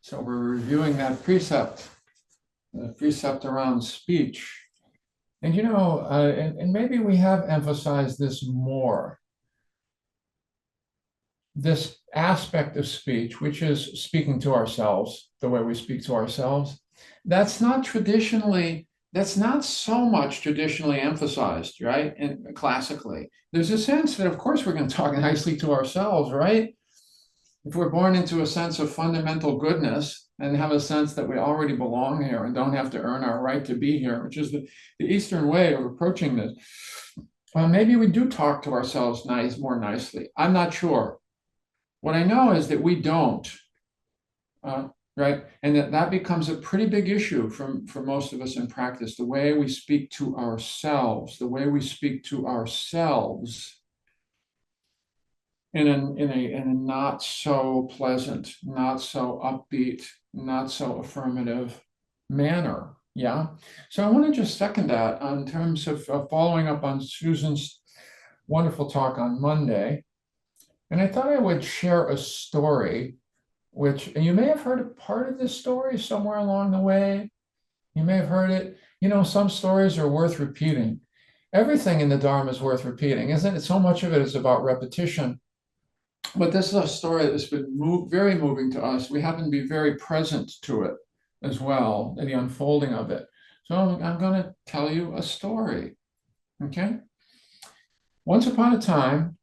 So we're reviewing that precept, the precept around speech. And and maybe we have emphasized this more, this aspect of speech, which is speaking to ourselves, the way we speak to ourselves. That's not so much traditionally emphasized, right? And classically, there's a sense that, of course, we're going to talk nicely to ourselves, right? If we're born into a sense of fundamental goodness and have a sense that we already belong here and don't have to earn our right to be here, which is the Eastern way of approaching this, maybe we do talk to ourselves more nicely. I'm not sure. What I know is that we don't, right? And that becomes a pretty big issue for most of us in practice, the way we speak to ourselves, in a not so pleasant, not so upbeat, not so affirmative manner. Yeah. So I want to just second that in terms of following up on Susan's wonderful talk on Monday. And I thought I would share a story, which you may have heard a part of this story somewhere along the way. You may have heard it. Some stories are worth repeating. Everything in the Dharma is worth repeating, isn't it? So much of it is about repetition. But this is a story that's been very moving to us. We happen to be very present to it as well, the unfolding of it. So I'm going to tell you a story. Okay. Once upon a time,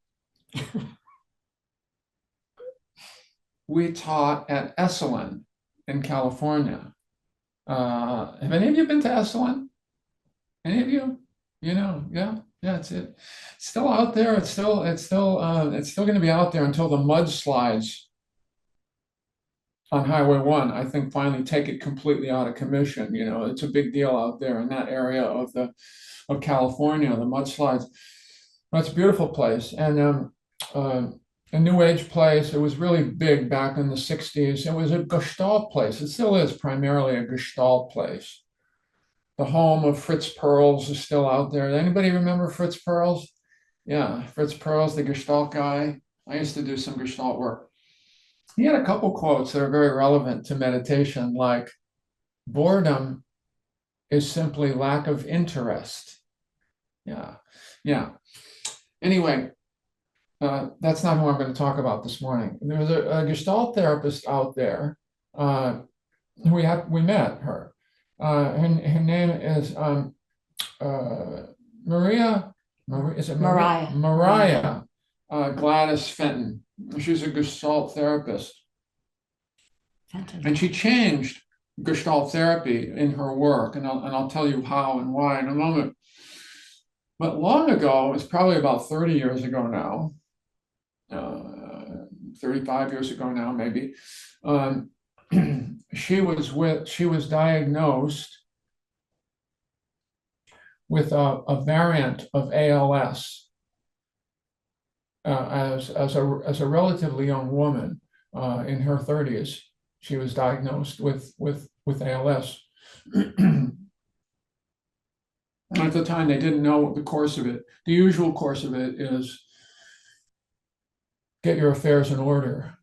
we taught at Esalen in California. Have any of you been to Esalen? Any of you? Yeah. It's still out there. It's still going to be out there until the mudslides on Highway 1, I think, finally take it completely out of commission. It's a big deal out there in that area of California, the mudslides. It's a beautiful place, and a New Age place. It was really big back in the 60s. It was a Gestalt place. It still is primarily a Gestalt place. The home of Fritz Perls is still out there. Anybody remember Fritz Perls? Yeah, Fritz Perls, the Gestalt guy. I used to do some Gestalt work. He had a couple quotes that are very relevant to meditation, like, boredom is simply lack of interest. Yeah. Anyway, that's not who I'm going to talk about this morning. There was a Gestalt therapist out there. We met her. Her name is Maria. Is it Maria? Mariah Gladys Fenton. She's a Gestalt therapist. And she changed Gestalt therapy in her work, and I'll tell you how and why in a moment. But long ago, it's probably about 30 years ago now, 35 years ago now, maybe. She was diagnosed with a variant of ALS as a relatively young woman in her 30s. She was diagnosed with ALS. At the time, they didn't know the course of it. The usual course of it is get your affairs in order.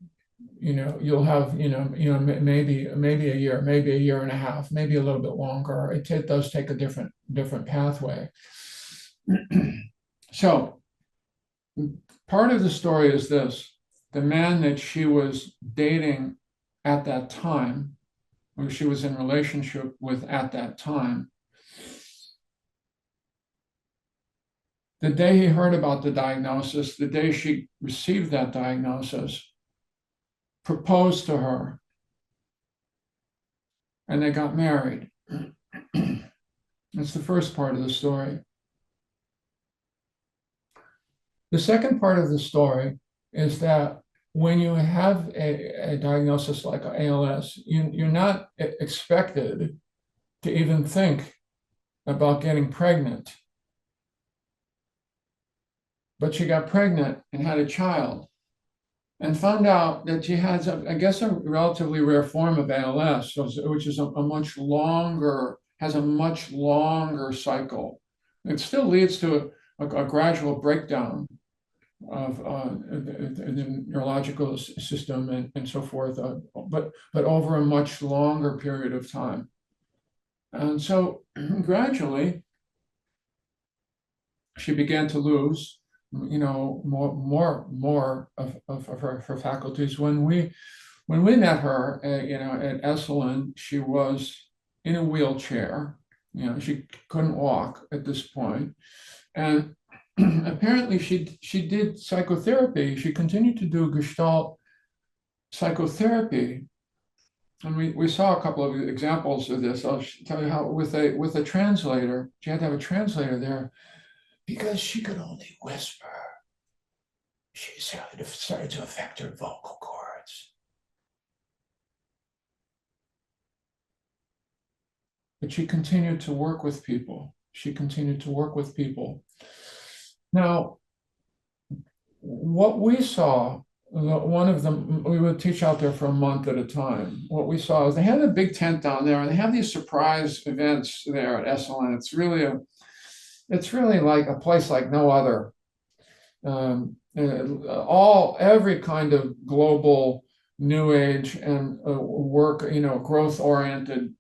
You'll have, maybe a year, maybe a year and a half, maybe a little bit longer. It does take a different pathway. So part of the story is this: the man that she was dating at that time, who she was in relationship with at that time, the day he heard about the diagnosis, the day she received that diagnosis, proposed to her, and they got married. That's the first part of the story. The second part of the story is that when you have a diagnosis like ALS, you're not expected to even think about getting pregnant. But she got pregnant and had a child, and found out that she has, a relatively rare form of ALS, which is has a much longer cycle. It still leads to a gradual breakdown of the neurological system and so forth, but over a much longer period of time. And so gradually, she began to lose, more of her faculties. When we met her, at Esalen, she was in a wheelchair. She couldn't walk at this point, and apparently she did psychotherapy. She continued to do Gestalt psychotherapy, and we saw a couple of examples of this. I'll tell you how with a translator. She had to have a translator there because she could only whisper. She started to affect her vocal cords. But she continued to work with people. Now, what we saw, one of them, we would teach out there for a month at a time. What we saw is they had a big tent down there, and they have these surprise events there at Esalen. It's really like a place like no other. Every kind of global new age and work, growth-oriented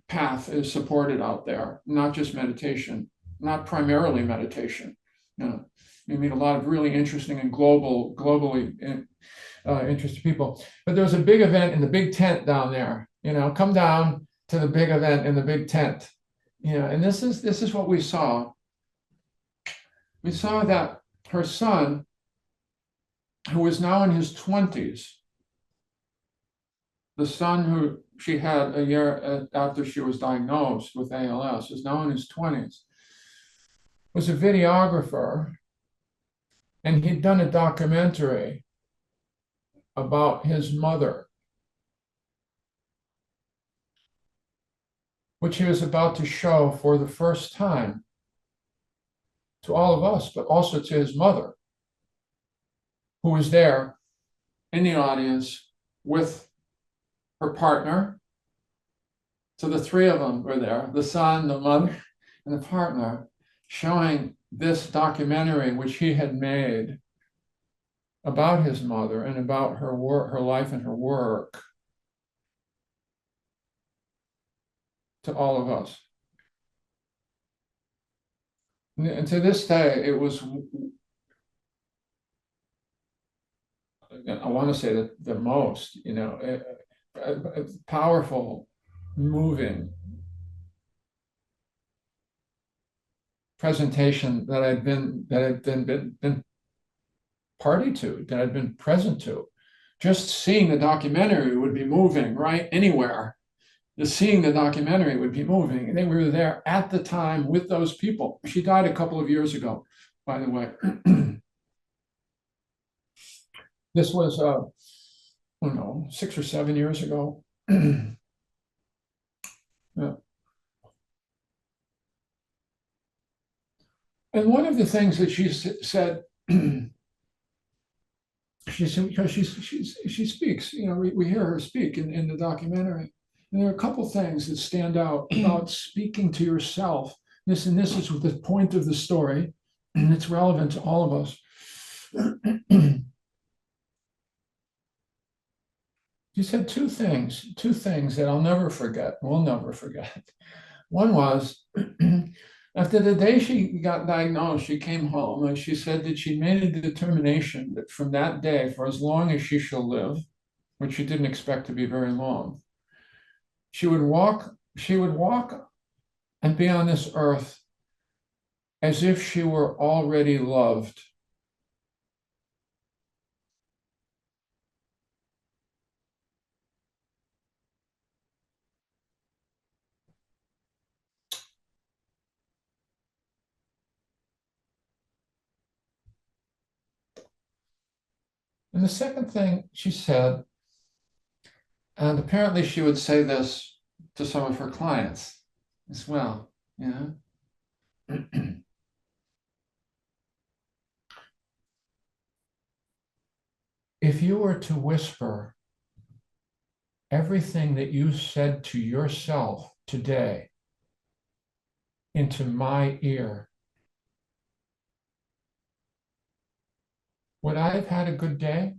path is supported out there, not just meditation, not primarily meditation. You meet a lot of really interesting and globally interested people. But there was a big event in the big tent down there. Come down to the big event in the big tent. And this is what we saw. We saw that her son, who was now in his 20s, the son who she had a year after she was diagnosed with ALS, is now in his 20s, was a videographer, and he'd done a documentary about his mother, which he was about to show for the first time to all of us, but also to his mother, who was there in the audience with her partner. So the three of them were there, the son, the mother, and the partner, showing this documentary which he had made about his mother and about her work, her life and her work, to all of us. And to this day, it was, I want to say that the most, powerful, moving presentation that had been party to, that I'd been present to. Just seeing the documentary would be moving, right? Anywhere. Just seeing the documentary would be moving. And then we were there at the time with those people. She died a couple of years ago, by the way. This was, I don't know, 6 or 7 years ago. Yeah. And one of the things that she said, because she speaks, we hear her speak in the documentary. And there are a couple things that stand out about speaking to yourself. This is the point of the story, and it's relevant to all of us. She said two things that I'll never forget, we'll never forget. One was, after the day she got diagnosed, she came home and she said that she made a determination that from that day, for as long as she shall live, which she didn't expect to be very long, she would walk and be on this earth as if she were already loved. And the second thing she said, and apparently she would say this to some of her clients as well, If you were to whisper everything that you said to yourself today into my ear, Would I have had a good day?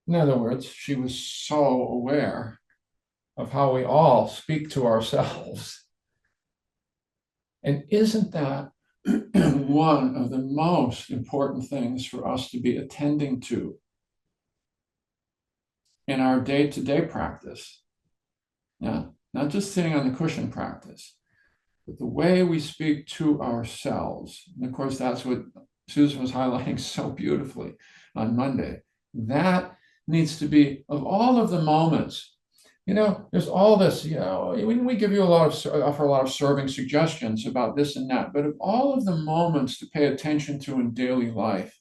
In other words, she was so aware of how we all speak to ourselves. And isn't that one of the most important things for us to be attending to in our day-to-day practice? Yeah, not just sitting on the cushion practice, but the way we speak to ourselves. And of course, that's what Susan was highlighting so beautifully on Monday. That needs to be, of all of the moments, there's all this, we give you offer a lot of serving suggestions about this and that, but of all of the moments to pay attention to in daily life,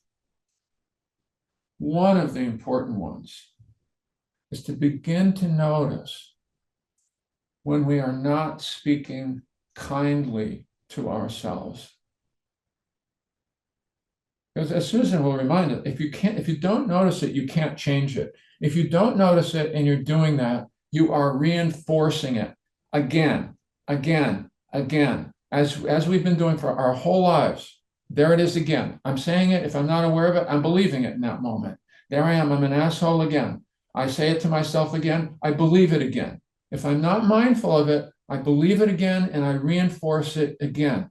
one of the important ones is to begin to notice when we are not speaking kindly to ourselves. Because as Susan will remind us, if you don't notice it, you can't change it. If you don't notice it and you're doing that, you are reinforcing it again, again, again, as we've been doing for our whole lives. There it is again. I'm saying it. If I'm not aware of it, I'm believing it in that moment. There I am. I'm an asshole again. I say it to myself again. I believe it again. If I'm not mindful of it, I believe it again and I reinforce it again.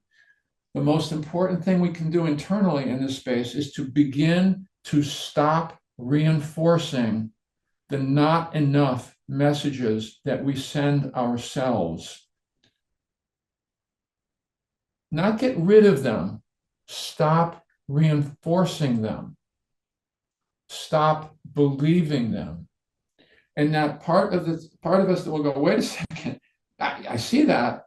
The most important thing we can do internally in this space is to begin to stop reinforcing the not enough messages that we send ourselves. Not get rid of them, stop reinforcing them, stop believing them. And that part of us that will go, wait a second, I see that.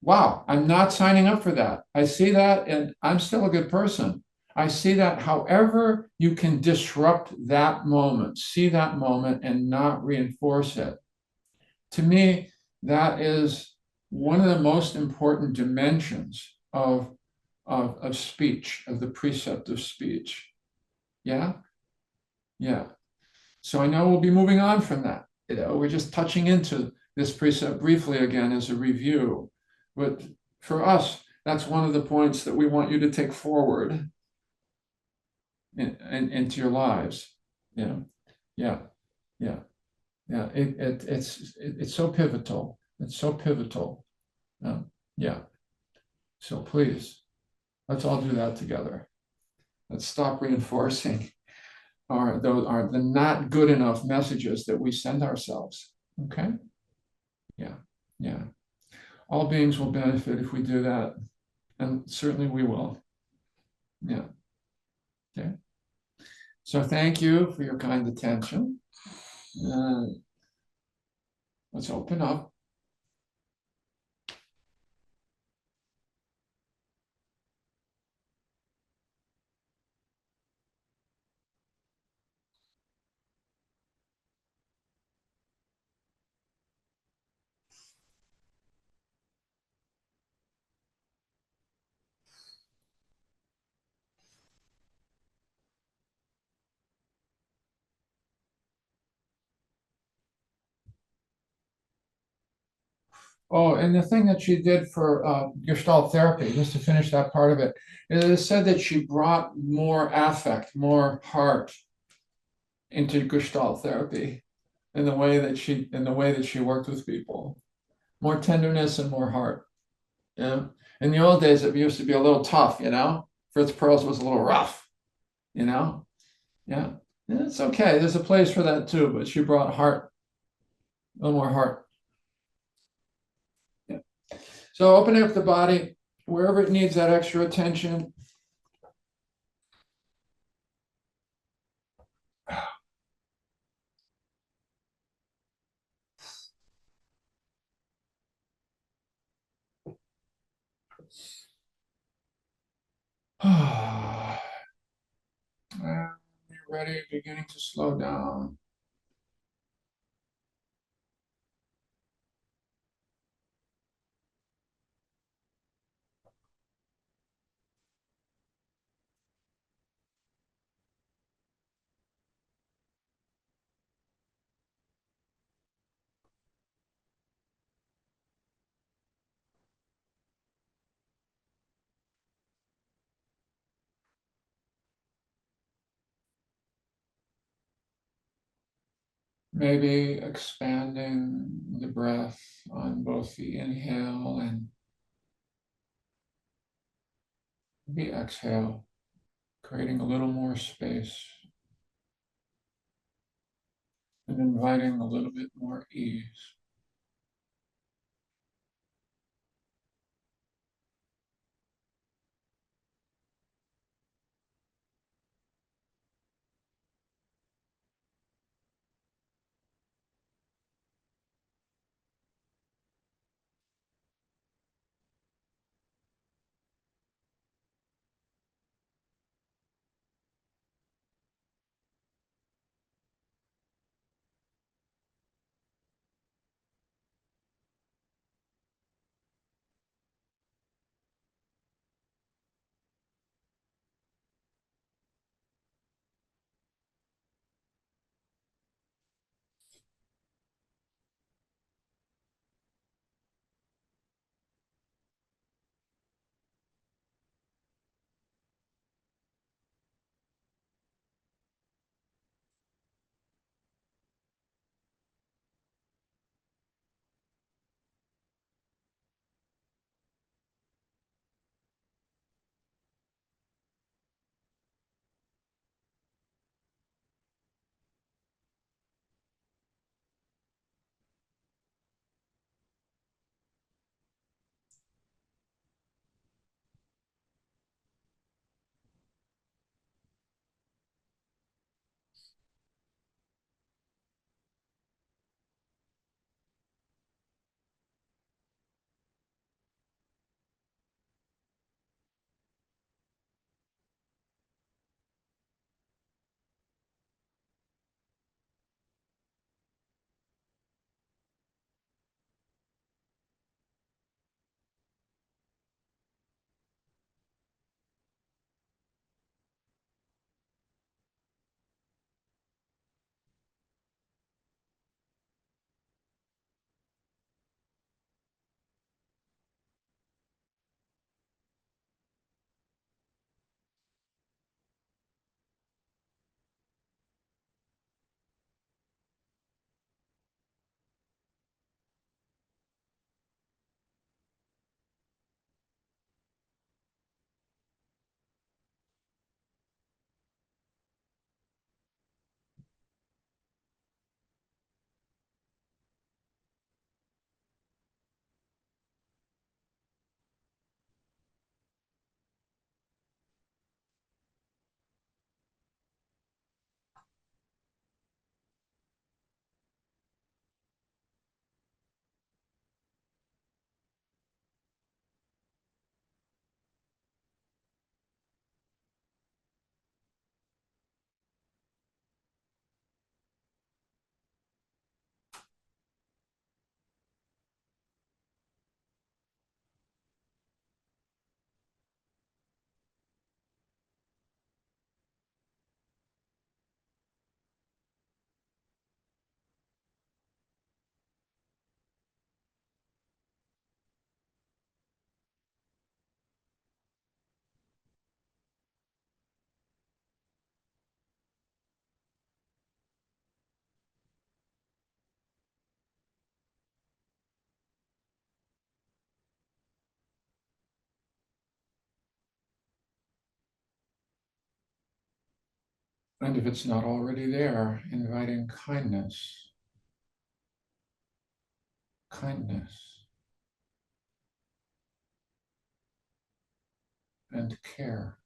Wow, I'm not signing up for that. I see that and I'm still a good person. I see that however you can disrupt that moment, see that moment and not reinforce it. To me, that is one of the most important dimensions of speech, of the precept of speech. Yeah? Yeah. So I know we'll be moving on from that. We're just touching into this precept briefly again as a review. But for us, that's one of the points that we want you to take forward into your lives. Yeah, yeah, yeah, yeah. It's so pivotal. It's so pivotal. Yeah. So please, let's all do that together. Let's stop reinforcing the not good enough messages that we send ourselves. Okay? Yeah, yeah. All beings will benefit if we do that, and certainly we will. Yeah. Okay. So thank you for your kind attention. Uh, let's open up. Oh, and the thing that she did for Gestalt therapy, just to finish that part of it, it said that she brought more affect, more heart into Gestalt therapy in the way that she worked with people. More tenderness and more heart. Yeah. In the old days, it used to be a little tough, Fritz Perls was a little rough, you know? Yeah. And it's okay. There's a place for that too, but she brought heart, a little more heart. Yeah. So opening up the body wherever it needs that extra attention. And you're ready, beginning to slow down. Maybe expanding the breath on both the inhale and the exhale, creating a little more space and inviting a little bit more ease. And if it's not already there, inviting kindness, kindness, and care.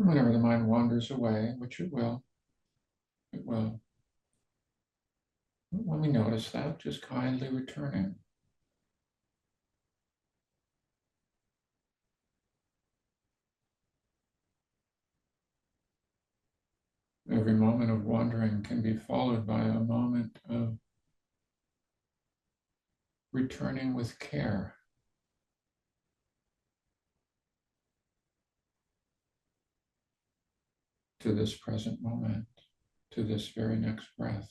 Whenever the mind wanders away, which it will. When we notice that, just kindly returning. Every moment of wandering can be followed by a moment of returning with care to this present moment, to this very next breath.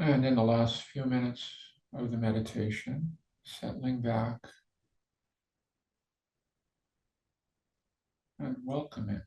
And in the last few minutes of the meditation, settling back and welcoming